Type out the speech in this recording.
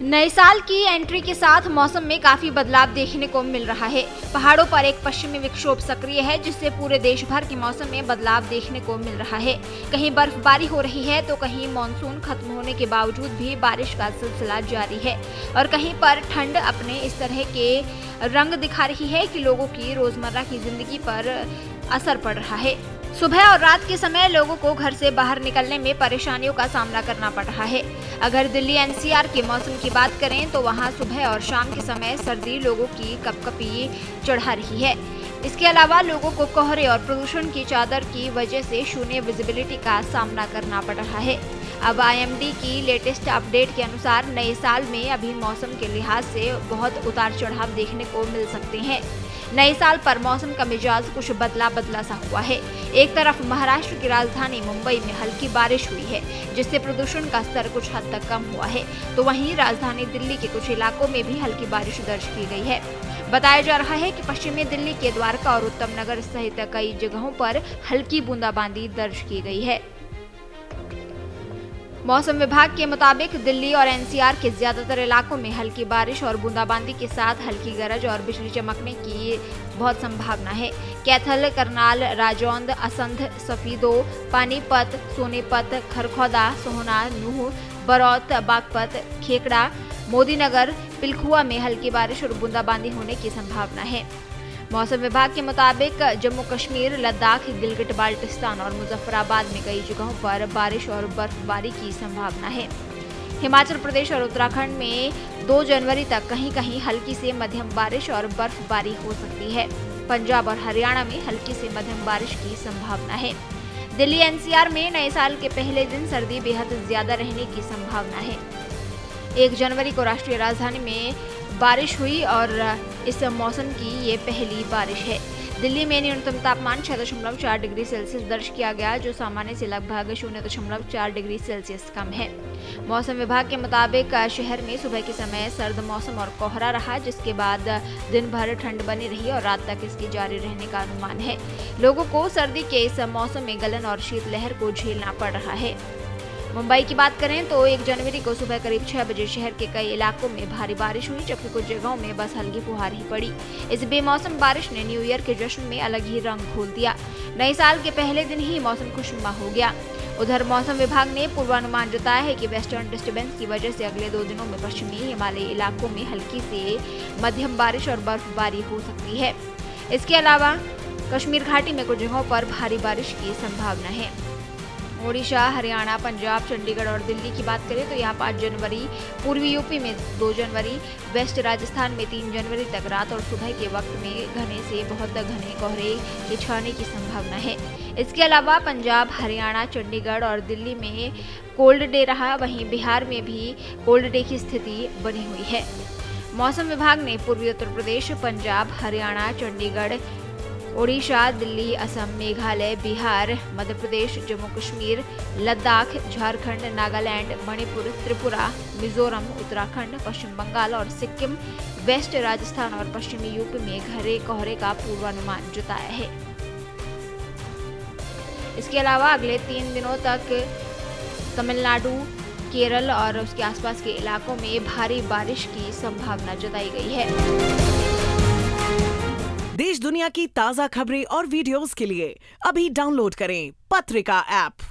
नए साल की एंट्री के साथ मौसम में काफी बदलाव देखने को मिल रहा है। पहाड़ों पर एक पश्चिमी विक्षोभ सक्रिय है, जिससे पूरे देश भर के मौसम में बदलाव देखने को मिल रहा है। कहीं बर्फबारी हो रही है तो कहीं मानसून खत्म होने के बावजूद भी बारिश का सिलसिला जारी है और कहीं पर ठंड अपने इस तरह के रंग दिखा रही है कि लोगों की रोजमर्रा की जिंदगी पर असर पड़ रहा है। सुबह और रात के समय लोगों को घर से बाहर निकलने में परेशानियों का सामना करना पड़ रहा है। अगर दिल्ली एनसीआर के मौसम की बात करें तो वहां सुबह और शाम के समय सर्दी लोगों की कपकपी चढ़ा रही है। इसके अलावा लोगों को कोहरे और प्रदूषण की चादर की वजह से शून्य विजिबिलिटी का सामना करना पड़ रहा है। अब आईएमडी की लेटेस्ट अपडेट के अनुसार नए साल में अभी मौसम के लिहाज से बहुत उतार चढ़ाव देखने को मिल सकते हैं। नए साल पर मौसम का मिजाज कुछ बदला सा हुआ है। एक तरफ महाराष्ट्र की राजधानी मुंबई में हल्की बारिश हुई है, जिससे प्रदूषण का स्तर कुछ हद तक कम हुआ है, तो वहीं राजधानी दिल्ली के कुछ इलाकों में भी हल्की बारिश दर्ज की गई है। बताया जा रहा है कि पश्चिमी दिल्ली के द्वारका और उत्तम नगर सहित कई जगहों पर हल्की बूंदाबांदी दर्ज की गई है। मौसम विभाग के मुताबिक दिल्ली और एनसीआर के ज्यादातर इलाकों में हल्की बारिश और बूंदाबांदी के साथ हल्की गरज और बिजली चमकने की बहुत संभावना है। कैथल, करनाल, राजौंद, असंध, सफीदो, पानीपत, सोनीपत, खरखौदा, सोहना, नूह, बरौत, बागपत, खेकड़ा, मोदीनगर, पिलखुआ में हल्की बारिश और बूंदाबांदी होने की संभावना है। मौसम विभाग के मुताबिक जम्मू कश्मीर, लद्दाख, गिलगिट बाल्टिस्तान और मुजफ्फराबाद में कई जगहों पर बारिश और बर्फबारी की संभावना है। हिमाचल प्रदेश और उत्तराखंड में 2 जनवरी तक कहीं कहीं हल्की से मध्यम बारिश और बर्फबारी हो सकती है। पंजाब और हरियाणा में हल्की से मध्यम बारिश की संभावना है। दिल्ली एनसीआर में नए साल के पहले दिन सर्दी बेहद ज्यादा रहने की संभावना है। 1 जनवरी को राष्ट्रीय राजधानी में बारिश हुई और इस मौसम की ये पहली बारिश है। दिल्ली में न्यूनतम तापमान 6.4 डिग्री सेल्सियस दर्ज किया गया, जो सामान्य से लगभग 0.4 डिग्री सेल्सियस कम है। मौसम विभाग के मुताबिक शहर में सुबह के समय सर्द मौसम और कोहरा रहा, जिसके बाद दिन भर ठंड बनी रही और रात तक इसके जारी रहने का अनुमान है। लोगों को सर्दी के इस मौसम में गलन और शीतलहर को झेलना पड़ रहा है। मुंबई की बात करें तो 1 जनवरी को सुबह करीब 6 बजे शहर के कई इलाकों में भारी बारिश हुई, जबकि कुछ जगहों में बस हल्की फुहार ही पड़ी। इस बेमौसम बारिश ने न्यू ईयर के जश्न में अलग ही रंग घोल दिया। नए साल के पहले दिन ही मौसम खुशनुमा हो गया। उधर मौसम विभाग ने पूर्वानुमान जताया है कि वेस्टर्न डिस्टर्बेंस की वजह से अगले 2 दिनों में पश्चिमी हिमालयी इलाकों में हल्की से मध्यम बारिश और बर्फबारी हो सकती है। इसके अलावा कश्मीर घाटी में कुछ जगहों पर भारी बारिश की संभावना है। ओडिशा, हरियाणा, पंजाब, चंडीगढ़ और दिल्ली की बात करें तो यहाँ 5 जनवरी, पूर्वी यूपी में 2 जनवरी, वेस्ट राजस्थान में 3 जनवरी तक रात और सुबह के वक्त में घने से बहुत घने कोहरे के छाने की संभावना है। इसके अलावा पंजाब, हरियाणा, चंडीगढ़ और दिल्ली में कोल्ड डे रहा, वहीं बिहार में भी कोल्ड डे की स्थिति बनी हुई है। मौसम विभाग ने पूर्वी उत्तर प्रदेश, पंजाब, हरियाणा, चंडीगढ़, ओडिशा, दिल्ली, असम, मेघालय, बिहार, मध्य प्रदेश, जम्मू कश्मीर, लद्दाख, झारखंड, नागालैंड, मणिपुर, त्रिपुरा, मिजोरम, उत्तराखंड, पश्चिम बंगाल और सिक्किम, वेस्ट राजस्थान और पश्चिमी यूपी में घने कोहरे का पूर्वानुमान जताया है। इसके अलावा अगले 3 दिनों तक तमिलनाडु, केरल और उसके आसपास के इलाकों में भारी बारिश की संभावना जताई गई है। देश दुनिया की ताज़ा खबरें और वीडियोस के लिए अभी डाउनलोड करें पत्रिका ऐप।